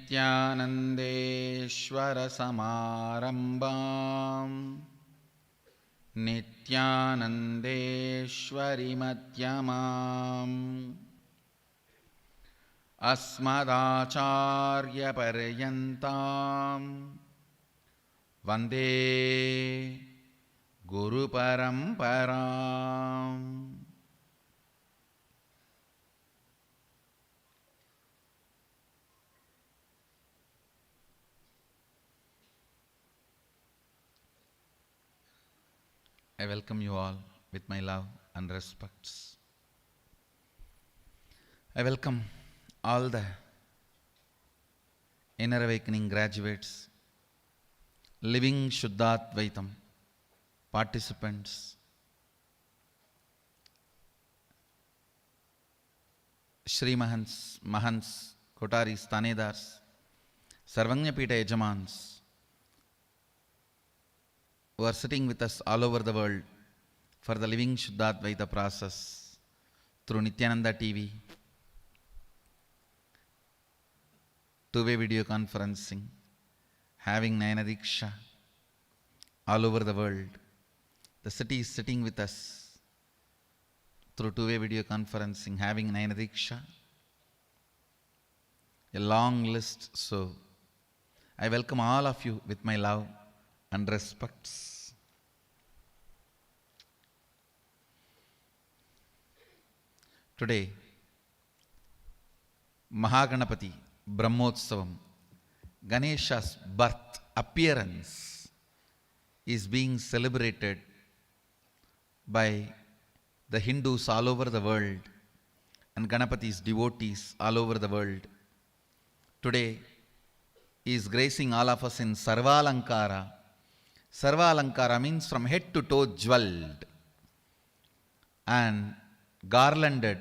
नित्यानन्देश्वरसमारम्भाम् नित्यानन्देश्वरिमध्यमाम् अस्मदाचार्यपर्यन्ताम् वन्दे गुरुपरम्पराम्. I welcome you all with my love and respects. I welcome all the Inner Awakening graduates, living Shuddhatvaitam participants, Shri Mahants, Kotaris, Tanedars, Sarvanyapita Yajamans, who are sitting with us all over the world for the living Shuddhatvayta process through Nityananda TV, two-way video conferencing, having Nayana Diksha all over the world. The city is sitting with us through two-way video conferencing, having Nayana Diksha. A long list, so I welcome all of you with my love and respects. Today, Mahaganapati Brahmotsavam, Ganesha's birth appearance, is being celebrated by the Hindus all over the world and Ganapati's devotees all over the world. Today, he is gracing all of us in Sarvalankara. Sarvalankara means from head to toe jeweled and garlanded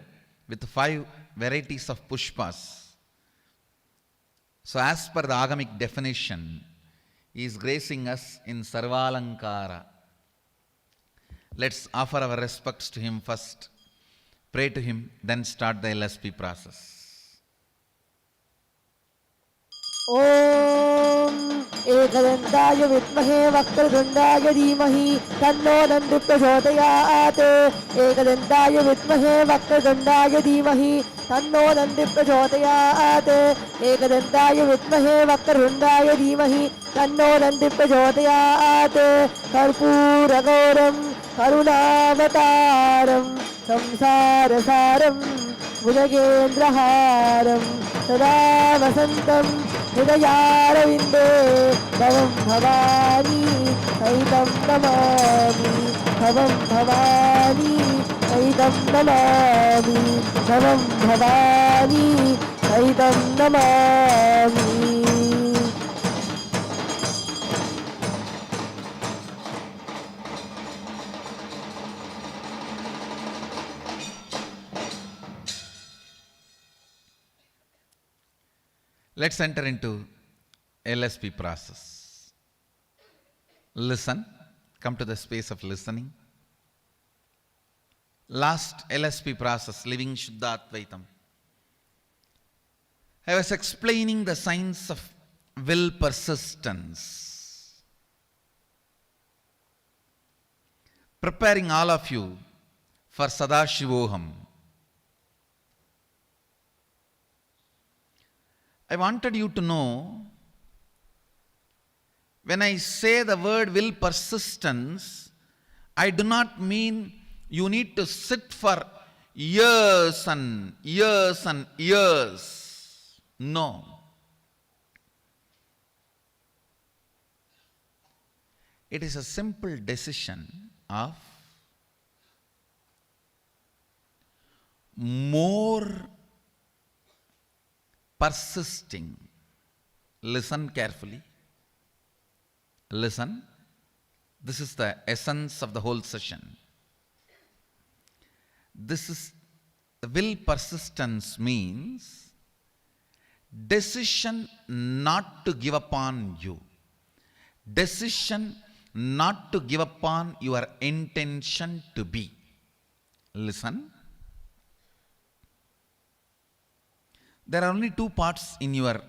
with 5 varieties of pushpas. So as per the agamic definition, he is gracing us in Sarvalankara. Let's offer our respects to him first, pray to him, then start the LSP process. ॐ एकदन्ताय विद्महे वक्रतुण्डाय धीमहि तन्नो दन्ति प्रचोदयात्। एकदन्ताय विद्महे वक्रतुण्डाय धीमहि तन्नो दन्ति प्रचोदयात्। एकदन्ताय विद्महे वक्रतुण्डाय धीमहि तन्नो दन्ति प्रचोदयात्। कर्पूरगौरं करुणावतारं संसारसारं भुजगेन्द्रहारं सदा वसन्तं हृदयारविन्दे भवं भवानी सहितं नमामि। भवं भवानी सहितं नमामि। भवं भवानी सहितं Namami. Let's enter into LSP process. Listen, come to the space of listening. Last LSP process, living Shuddhatvaitam, I was explaining the science of will persistence, preparing all of you for Sadashivoham. I wanted you to know, when I say the word will persistence, I do not mean you need to sit for years and years and years. No. It is a simple decision of more persisting. Listen carefully. Listen. This is the essence of the whole session. This is the will persistence means decision not to give up on you. Decision not to give up on your intention to be. Listen. There are only two parts in your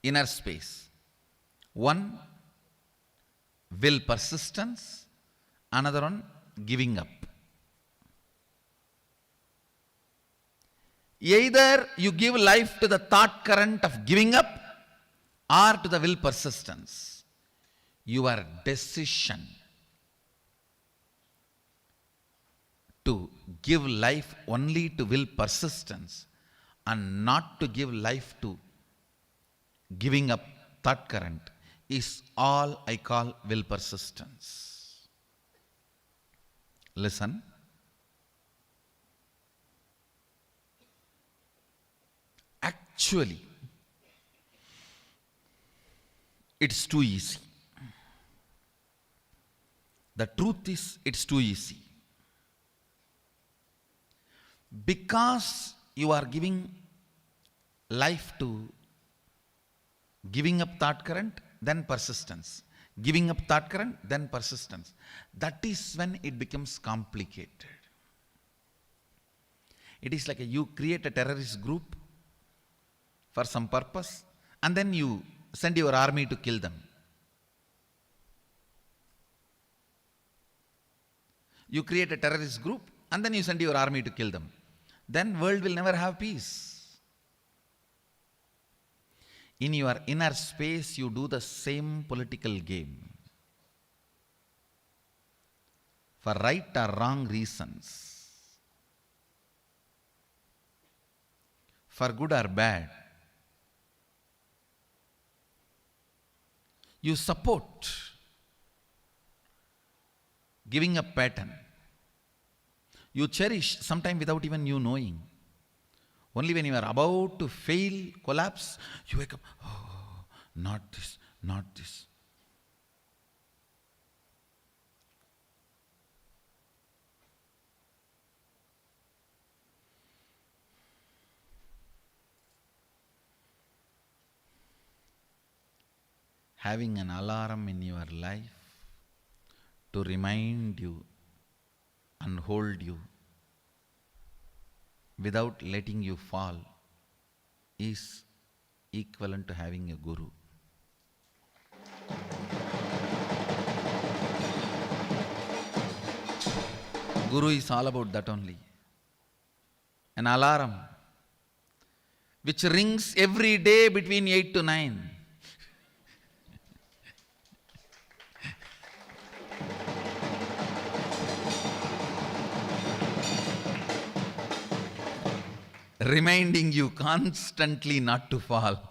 inner space. One, will persistence, another one, giving up. Either you give life to the thought current of giving up or to the will persistence. Your decision to give life only to will persistence and not to give life to giving up thought current is all I call will persistence. Listen. Actually, it's too easy. The truth is, it's too easy. Because you are giving life to giving up thought current, then persistence. Giving up thought current, then persistence. That is when it becomes complicated. It is like you create a terrorist group for some purpose, and then you send your army to kill them. You create a terrorist group, and then you send your army to kill them. Then world will never have peace. In your inner space, you do the same political game. For right or wrong reasons. For good or bad. You support giving up pattern. You cherish sometime without even you knowing. Only when you are about to fail, collapse, you wake up, oh, not this, not this. Having an alarm in your life to remind you and hold you without letting you fall is equivalent to having a guru. Guru is all about that only. An alarm which rings every day between 8 to 9. Reminding you constantly not to fall.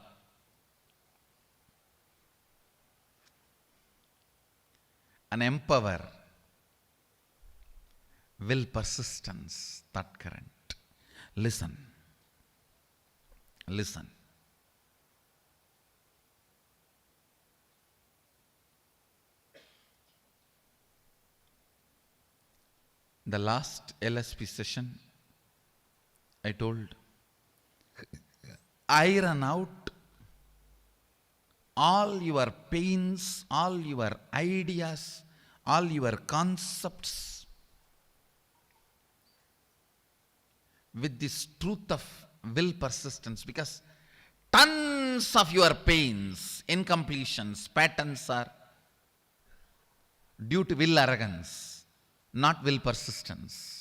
And empower will persistence, thought current. Listen. Listen. The last LSP session, I told, iron out all your pains, all your ideas, all your concepts with this truth of will persistence, because tons of your pains, incompletions, patterns are due to will arrogance, not will persistence.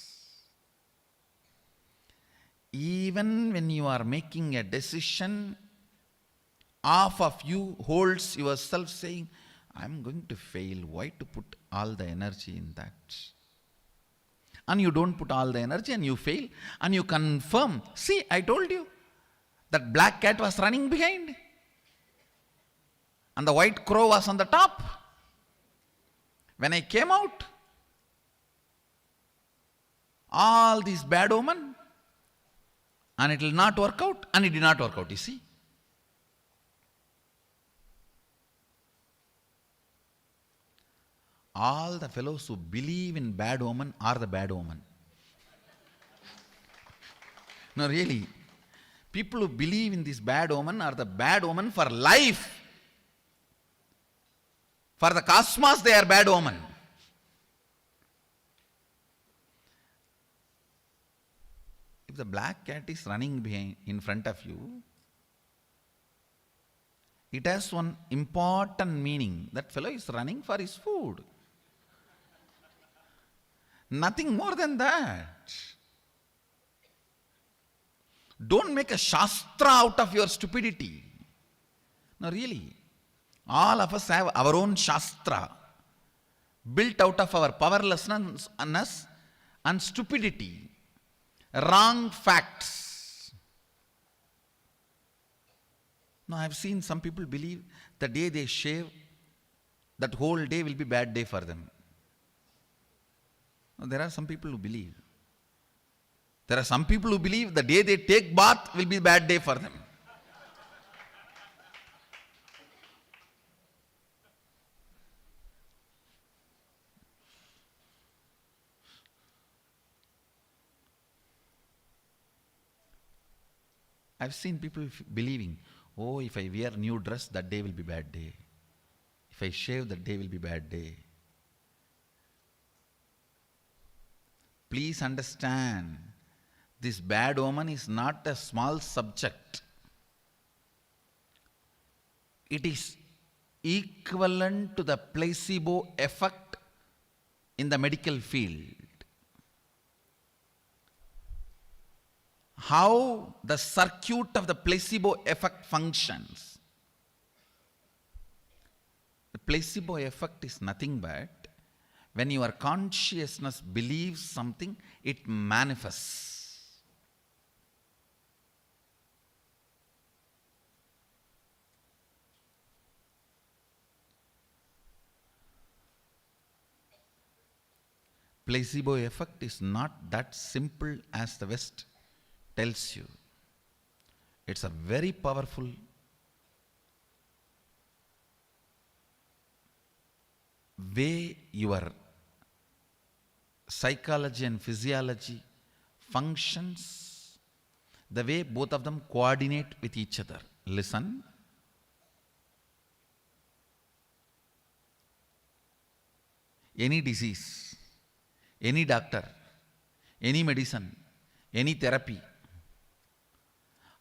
Even when you are making a decision, half of you holds yourself saying, I am going to fail. Why to put all the energy in that? And you don't put all the energy and you fail and you confirm. See, I told you that black cat was running behind and the white crow was on the top. When I came out, all these bad omen, and it will not work out, and it did not work out, you see. All the fellows who believe in bad omen are the bad omen. No, really. People who believe in this bad omen are the bad omen for life. For the cosmos, they are bad omen. If the black cat is running behind, in front of you, It has one important meaning. That fellow is running for his food. Nothing more than that. Don't make a shastra out of your stupidity. No, really. All of us have our own shastra built out of our powerlessness and stupidity, wrong facts. Now, I have seen some people believe the day they shave, that whole day will be bad day for them. Now, there are some people who believe. There are some people who believe the day they take bath will be a bad day for them. I've seen people believing, oh, if I wear new dress, that day will be bad day. If I shave, that day will be bad day. Please understand, this bad omen is not a small subject. It is equivalent to the placebo effect in the medical field. How the circuit of the placebo effect functions. The placebo effect is nothing but when your consciousness believes something, it manifests. Placebo effect is not that simple as the West tells you. It's a very powerful way your psychology and physiology functions, the way both of them coordinate with each other. Listen. Any disease, any doctor, any medicine, any therapy,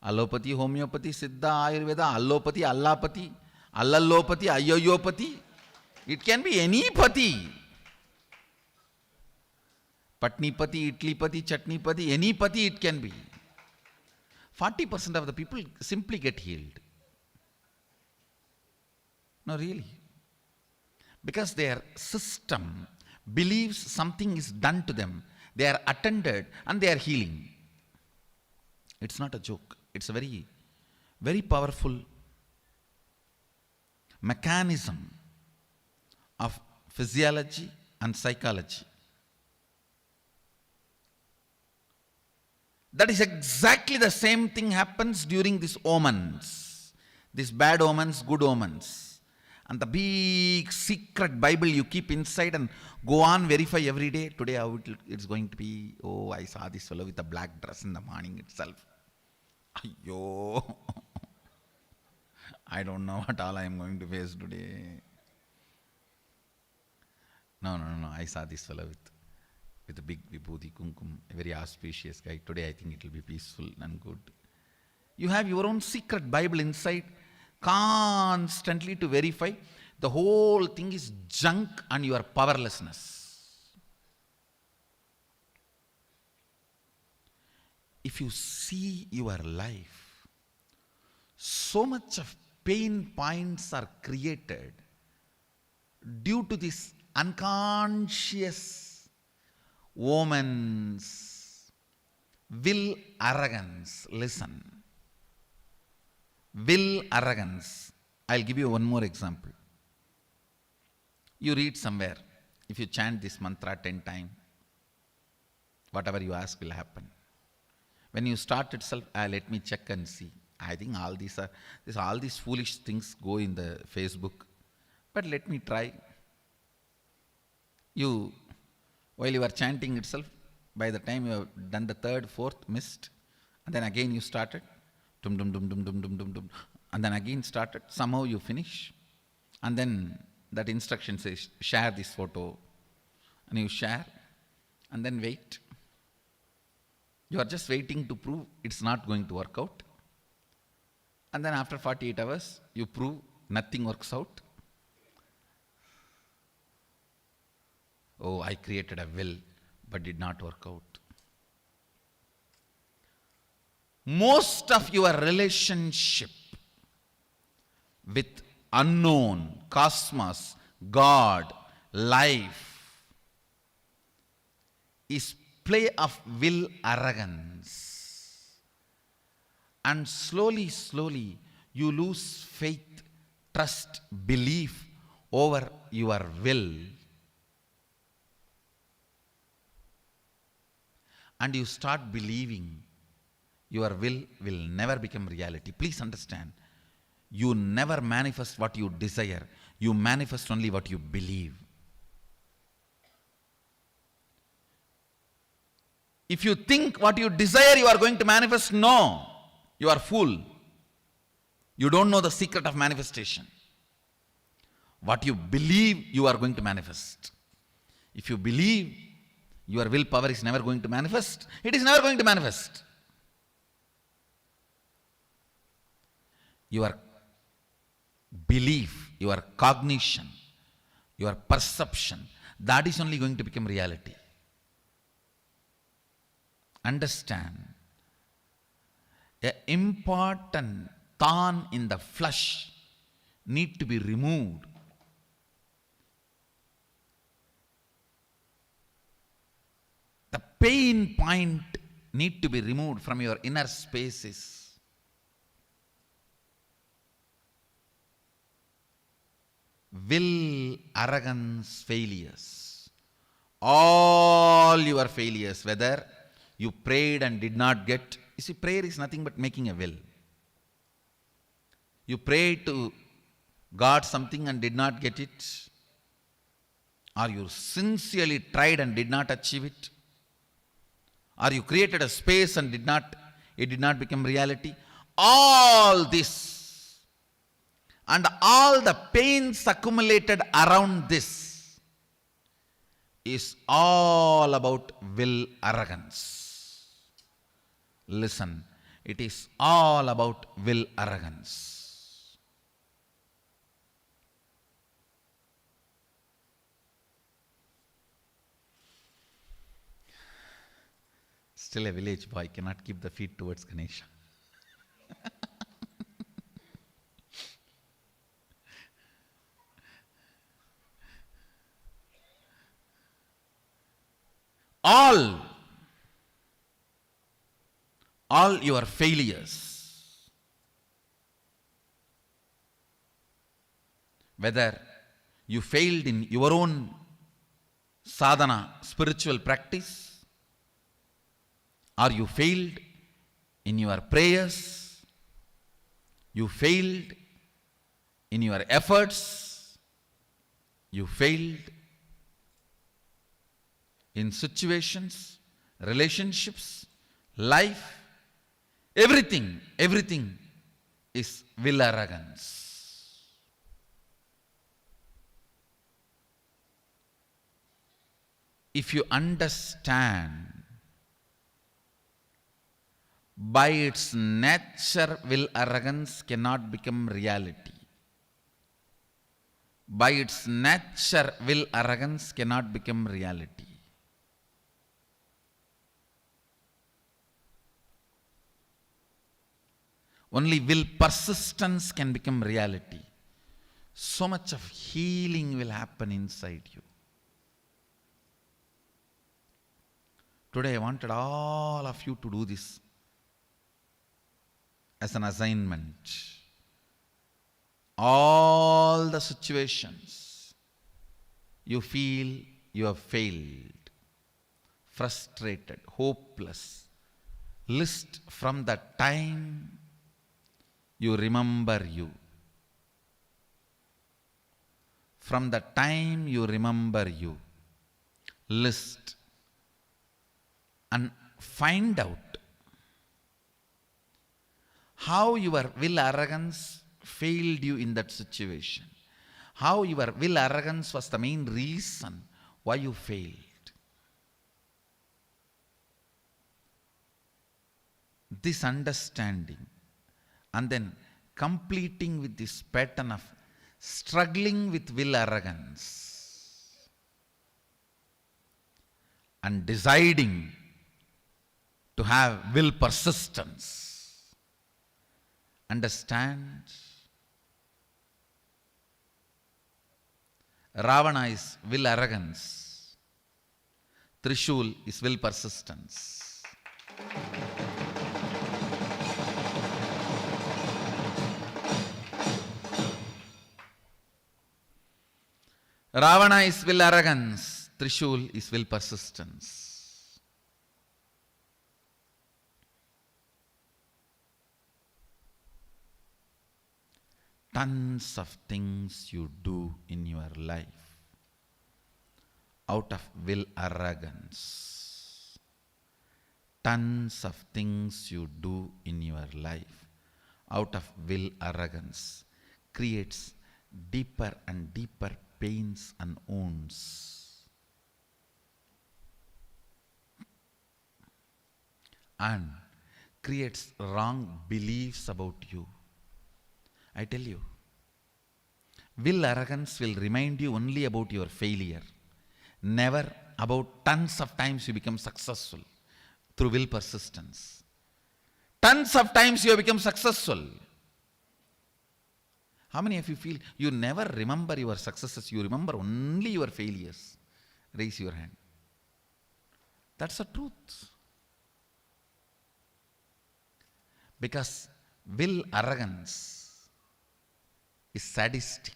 allopathy, homeopathy, siddha, ayurveda, allopathy, allapathy, allallopathy, ayoyopathy, it can be any pathy. Patnipati, Itlipati, Chatnipati, any pathy it can be. 40% of the people simply get healed. No, really. Because their system believes something is done to them. They are attended and they are healing. It's not a joke. It's a very, very powerful mechanism of physiology and psychology. That is exactly the same thing happens during these omens. These bad omens, good omens. And the big secret Bible you keep inside and go on verify every day. Today how it's going to be, oh, I saw this fellow with a black dress in the morning itself. Ayyo. I don't know what all I am going to face today. No. I saw this fellow with a big vibhuti kumkum, a very auspicious guy. Today I think it will be peaceful and good. You have your own secret Bible inside, constantly to verify. The whole thing is junk and your powerlessness. If you see your life, so much of pain points are created due to this unconscious woman's will arrogance. Listen. Will arrogance. I'll give you one more example. You read somewhere, if you chant this mantra 10 times, whatever you ask will happen. When you start itself, let me check and see. I think all these foolish things go in the Facebook. But let me try. While you are chanting itself, by the time you have done the third, fourth, missed, and then again you started, dum dum dum dum dum dum dum dum, and then again started. Somehow you finish, and then that instruction says, share this photo, and you share, and then wait. You are just waiting to prove it's not going to work out. And then after 48 hours, you prove nothing works out. Oh, I created a will, but did not work out. Most of your relationship with unknown, cosmos, God, life is play of will arrogance. And slowly, slowly, you lose faith, trust, belief over your will. And you start believing your will never become reality. Please understand, you never manifest what you desire. You manifest only what you believe. If you think what you desire you are going to manifest, no, you are fool. You don't know the secret of manifestation. What you believe you are going to manifest. If you believe your willpower is never going to manifest, it is never going to manifest. Your belief, your cognition, your perception, that is only going to become reality. Understand, an important thorn in the flesh need to be removed. The pain point need to be removed from your inner spaces. Will, arrogance, failures. All your failures, whether you prayed and did not get. You see, prayer is nothing but making a will. You prayed to God something and did not get it. Or you sincerely tried and did not achieve it. Or you created a space and it did not become reality. All this and all the pains accumulated around this is all about will arrogance. Listen, it is all about will arrogance. Still a village boy cannot keep the feet towards Ganesha. all your failures, whether you failed in your own sadhana, spiritual practice, or you failed in your prayers, you failed in your efforts, you failed in situations, relationships, life, everything is will arrogance. If you understand, by its nature, will arrogance cannot become reality. By its nature, will arrogance cannot become reality. Only will persistence can become reality. So much of healing will happen inside you. Today I wanted all of you to do this as an assignment. All the situations you feel you have failed, frustrated, hopeless, list from the time you remember you. From the time you remember you, list and find out how your will arrogance failed you in that situation. How your will arrogance was the main reason why you failed. This understanding, and then completing with this pattern of struggling with will arrogance and deciding to have will persistence. Understand? Ravana is will arrogance. Trishul is will persistence. Ravana is will arrogance. Trishul is will persistence. Tons of things you do in your life out of will arrogance. Tons of things you do in your life out of will arrogance creates deeper and deeper pains and wounds, and creates wrong beliefs about you. I tell you, will arrogance will remind you only about your failure, never about tons of times you become successful through will persistence. Tons of times you have become successful. How many of you feel you never remember your successes, you remember only your failures? Raise your hand. That's the truth. Because will arrogance is sadistic.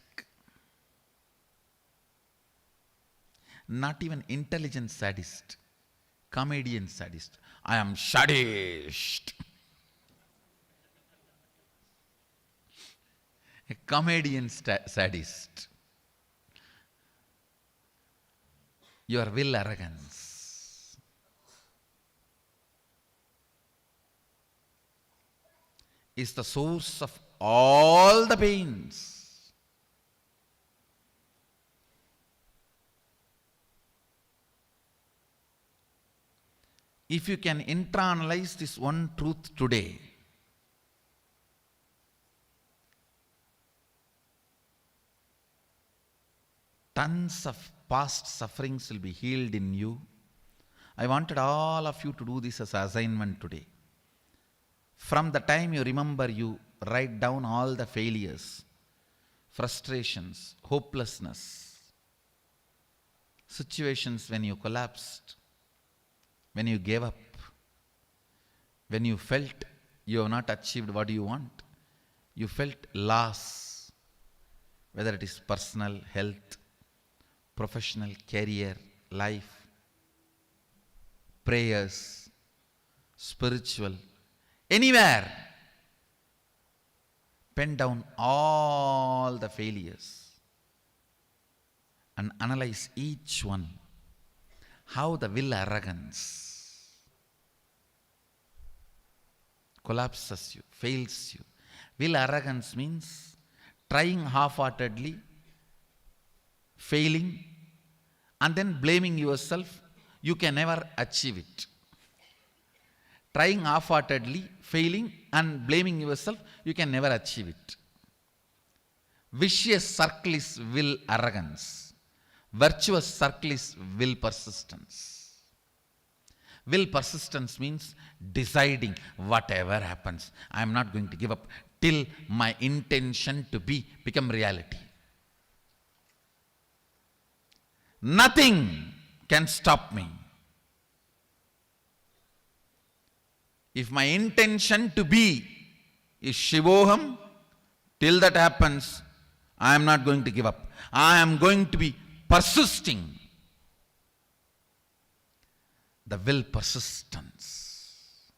Not even intelligent sadist, comedian sadist. I am sadist. A comedian sadist. Your will arrogance is the source of all the pains. If you can internalize this one truth today, tons of past sufferings will be healed in you. I wanted all of you to do this as an assignment today. From the time you remember, you write down all the failures, frustrations, hopelessness, situations when you collapsed, when you gave up, when you felt you have not achieved what you want, you felt loss, whether it is personal, health, professional, career, life, prayers, spiritual, anywhere. Pen down all the failures and analyze each one. How the will arrogance collapses you, fails you. Will arrogance means trying half-heartedly, failing, and then blaming yourself. You can never achieve it. Trying half-heartedly, failing, and blaming yourself, you can never achieve it. Vicious circle is will arrogance. Virtuous circle is will persistence. Will persistence means deciding whatever happens, I am not going to give up till my intention to become reality. Nothing can stop me. If my intention to be is Shivoham, till that happens, I am not going to give up. I am going to be persisting. The will persistence.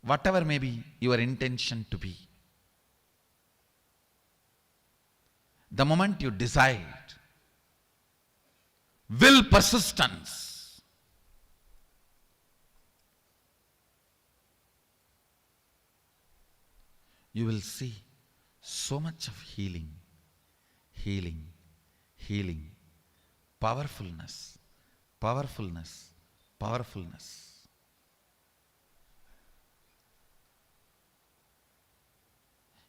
Whatever may be your intention to be, the moment you decide, will persistence, you will see so much of healing, powerfulness, powerfulness.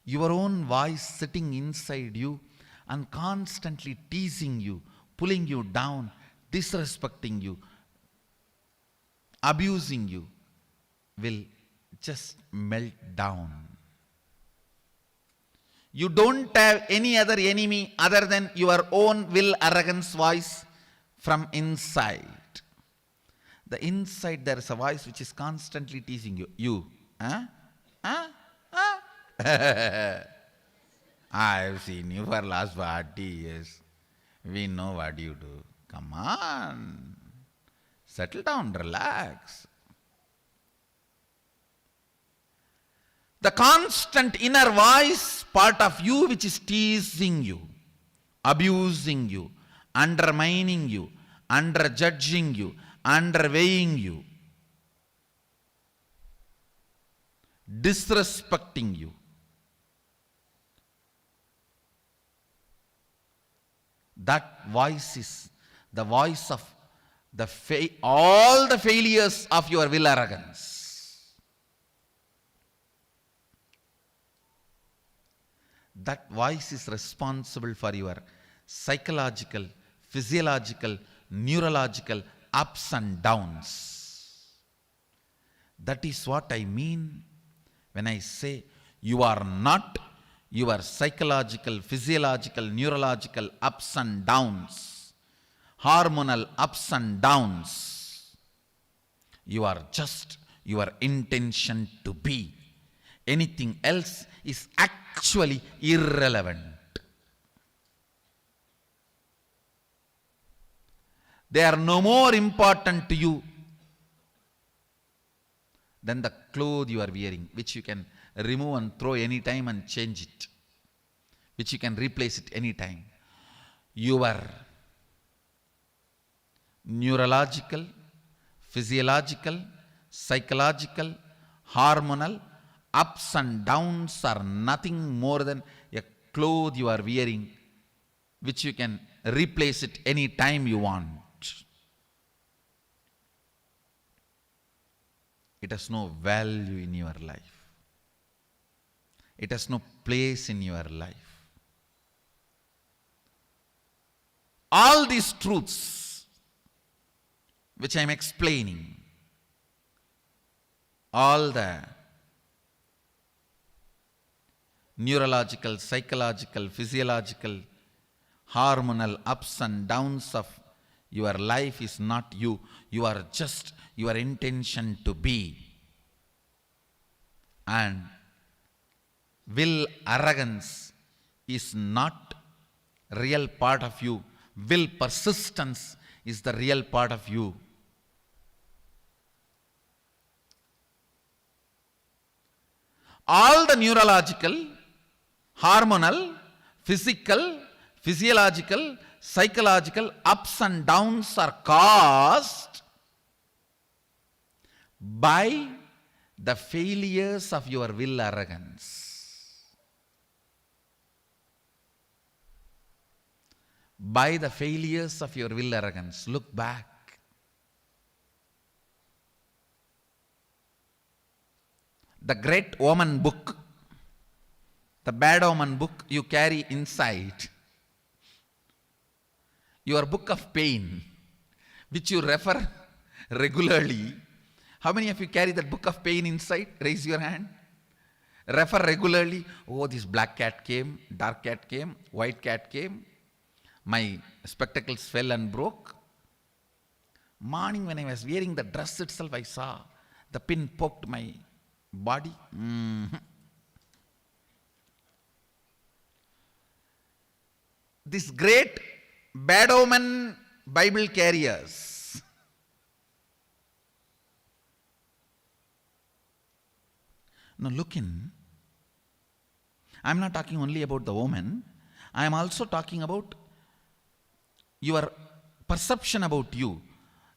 Your own voice sitting inside you and constantly teasing you, pulling you down, disrespecting you, abusing you, will just melt down. You don't have any other enemy other than your own will, arrogance voice from inside. The inside there is a voice which is constantly teasing you. You, huh? Huh? Huh? I've seen you for last 40 years. We know what you do. Come on. Settle down, relax. The constant inner voice, part of you which is teasing you, abusing you, undermining you, underjudging you, underweighing you, disrespecting you. That voice is the voice of all the failures of your will arrogance. That voice is responsible for your psychological, physiological, neurological ups and downs. That is what I mean when I say you are not your psychological, physiological, neurological ups and downs, hormonal ups and downs. You are just your intention to be. Anything else is actually irrelevant. They are no more important to you than the clothes you are wearing, which you can remove and throw any time and change it, which you can replace it any time. Your neurological, physiological, psychological, hormonal ups and downs are nothing more than a cloth you are wearing, which you can replace it any time you want. It has no value in your life. It has no place in your life. All these truths which I am explaining, all the neurological, psychological, physiological, hormonal ups and downs of your life is not you. You are just your intention to be. And will arrogance is not real part of you. Will persistence is the real part of you. All the neurological, hormonal, physical, physiological, psychological ups and downs are caused by the failures of your will arrogance. By the failures of your will arrogance. Look back. The great omen book, the bad omen book you carry inside, your book of pain, which you refer regularly. How many of you carry that book of pain inside? Raise your hand. Refer regularly. Oh, this black cat came, dark cat came, white cat came. My spectacles fell and broke. Morning when I was wearing the dress itself, I saw the pin poked my body. This great bad omen Bible carriers, now look in. I am not talking only about the omen. I am also talking about your perception about you.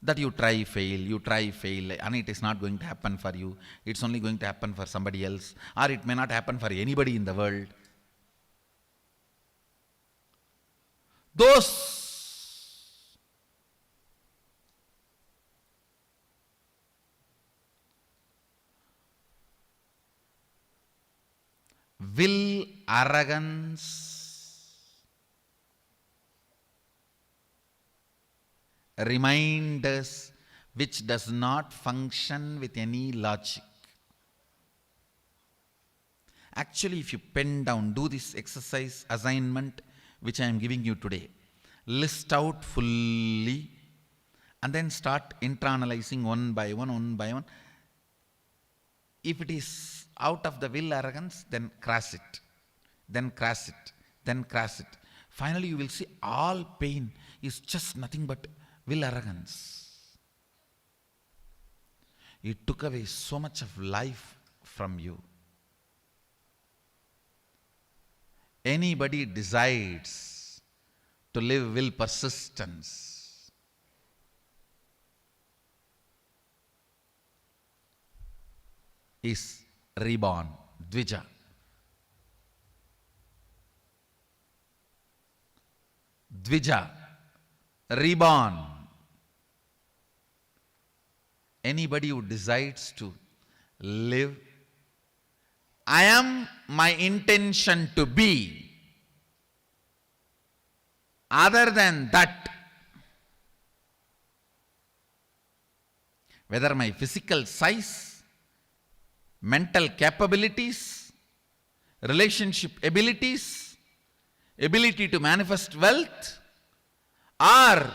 That you try, fail, and it is not going to happen for you. It's only going to happen for somebody else, or it may not happen for anybody in the world. Those will arrogance reminders which does not function with any logic. Actually, if you pen down, do this exercise assignment which I am giving you today. List out fully and then start internalizing one by one, one by one. If it is out of the will arrogance, then crash it, then crash it, then crash it. Finally, you will see all pain is just nothing but will arrogance. It took away so much of life from you. Anybody decides to live will persistence, is reborn, Dvija. Dvija, reborn. Anybody who decides to live, I am my intention to be. Other than that, whether my physical size, mental capabilities, relationship abilities, ability to manifest wealth, or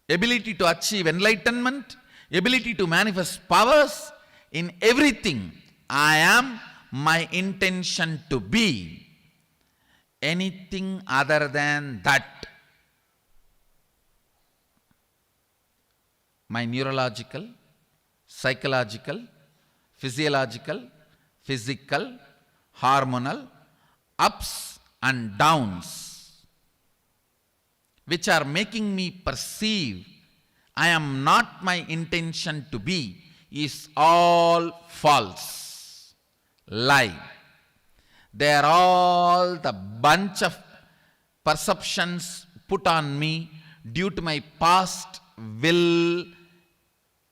ability to achieve enlightenment, ability to manifest powers, in everything, I am my intention to be. Anything other than that, my neurological, psychological, physiological, physical, hormonal, ups and downs, which are making me perceive I am not my intention to be, is all false, lie. They are all the bunch of perceptions put on me due to my past will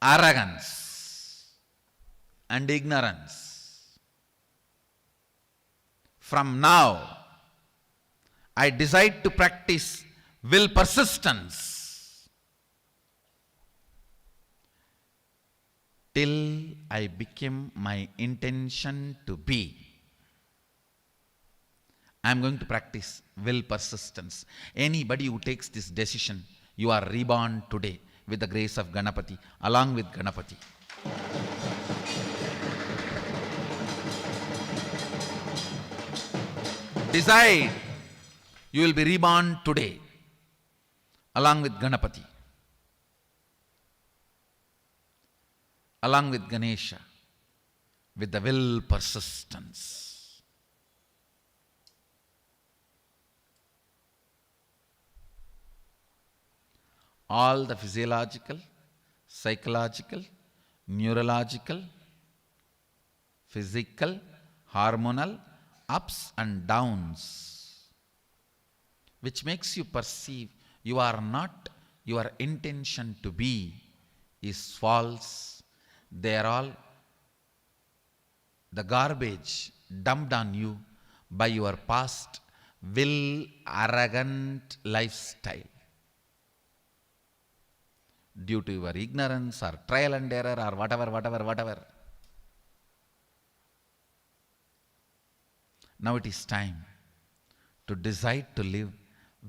arrogance and ignorance. From now, I decide to practice will persistence till I became my intention to be. I am going to practice will persistence. Anybody who takes this decision, you are reborn today with the grace of Ganapati, along with Ganapati. Decide, you will be reborn today, along with Ganapati, along with Ganesha, with the will persistence. All the physiological, psychological, neurological, physical, hormonal, ups and downs, which makes you perceive you are not your intention to be, is false. They are all the garbage dumped on you by your past will arrogant lifestyle. Due to your ignorance or trial and error or whatever. Now it is time to decide to live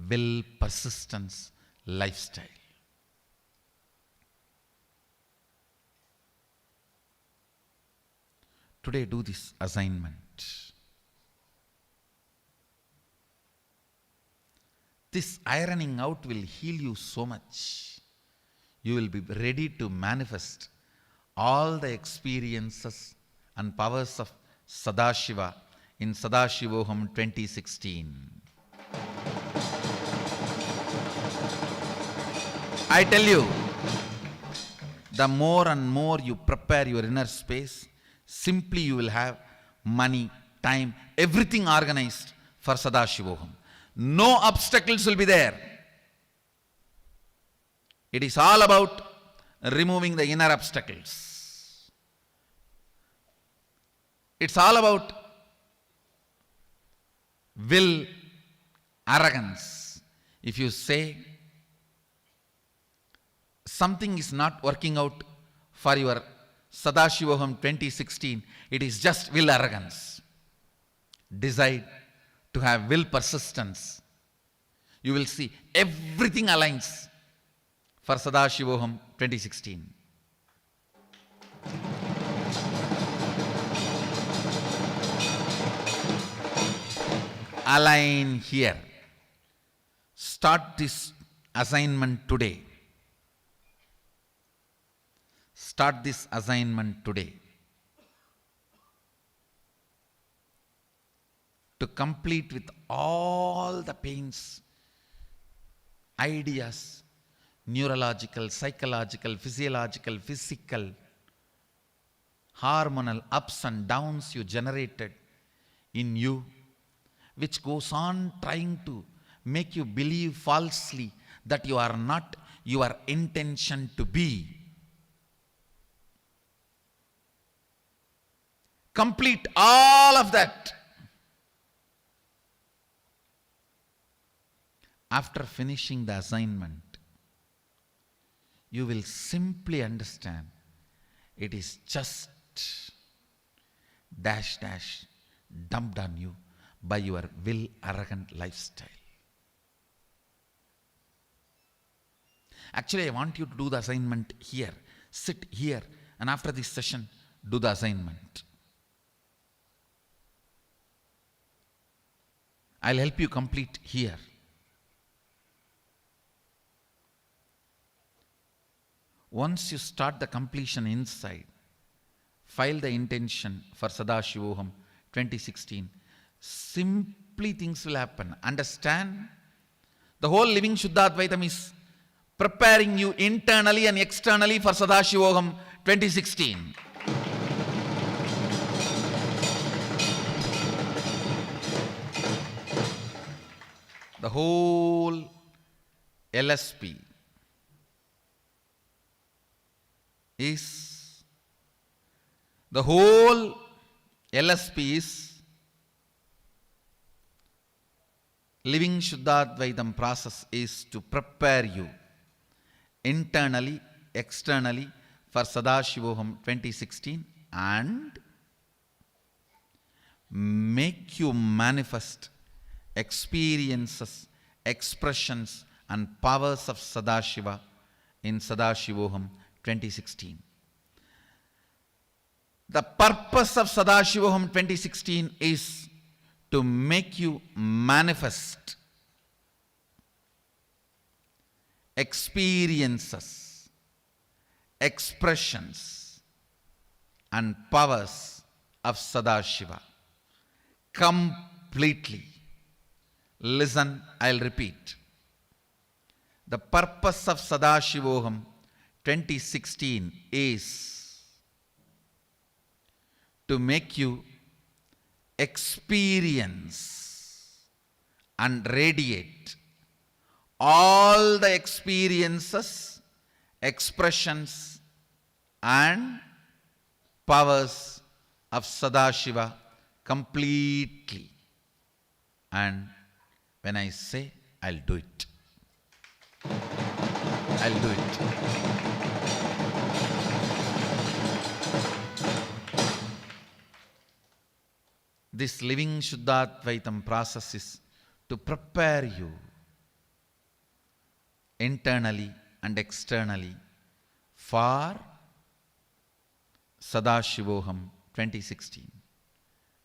will persistence lifestyle. Today do this assignment. This ironing out will heal you so much. You will be ready to manifest all the experiences and powers of Sadashiva in Sadashivoham 2016. I tell you, the more and more you prepare your inner space, simply you will have money, time, everything organized for Sadashivoham. No obstacles will be there. It is all about removing the inner obstacles. It's all about will arrogance. If you say something is not working out for your Sadashivoham 2016, it is just will arrogance. Decide to have will persistence. You will see everything aligns for Sadashivoham 2016. Align here. Start this assignment today. Start this assignment today. To complete with all the pains, ideas, neurological, psychological, physiological, physical, hormonal ups and downs you generated in you, which goes on trying to make you believe falsely that you are not your intention to be. Complete all of that. After finishing the assignment, you will simply understand it is just dash dash dumped on you by your will arrogant lifestyle. Actually, I want you to do the assignment here. Sit here, and after this session, do the assignment. I'll help you complete here. Once you start the completion inside, file the intention for Sadashivoham 2016. Simply things will happen. Understand? The whole living Shuddhadvaitam is preparing you internally and externally for Sadashivoham 2016. The whole LSP is, the whole LSP is living Shuddhadvaitam process is to prepare you internally, externally for Sadashivoham 2016 and make you manifest experiences, expressions and powers of Sadashiva in Sadashivoham 2016. The purpose of Sadashivoham 2016 is to make you manifest experiences, expressions and powers of Sadashiva completely. Listen, I'll repeat. The purpose of Sadashivoham 2016 is to make you experience and radiate all the experiences, expressions and powers of Sadashiva completely. And when I say, I'll do it. I'll do it. This living Shuddhadvaitam process is to prepare you internally and externally for Sadashivoham 2016.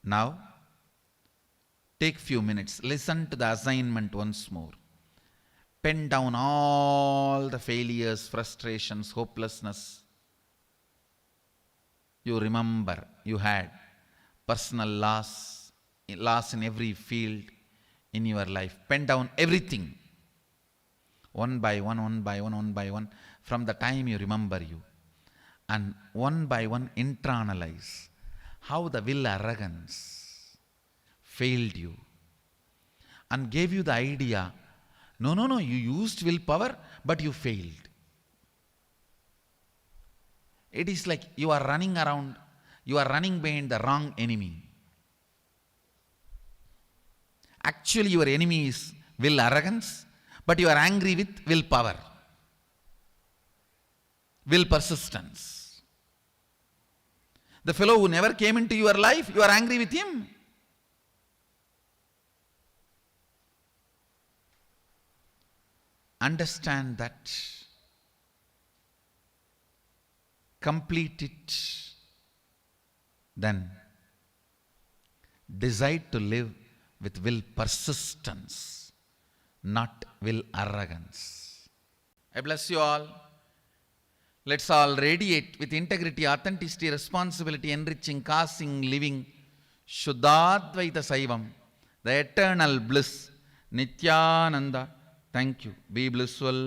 Now, take few minutes, listen to the assignment once more. Pen down all the failures, frustrations, hopelessness you remember you had, personal loss in every field in your life. Pen down everything, one by one, one by one, one by one, from the time you remember you. And one by one internalize how the will arrogance failed you and gave you the idea, no, you used willpower, but you failed. It is like you are running around, you are running behind the wrong enemy. Actually, your enemy is will arrogance, but you are angry with will power, will persistence. The fellow who never came into your life, you are angry with him. Understand that. Complete it. Then decide to live with will persistence, not will arrogance. I bless you all. Let's all radiate with integrity, authenticity, responsibility, enriching, causing, living, Shuddhadvaita Saivam, the eternal bliss, Nityananda. Thank you. Be blissful.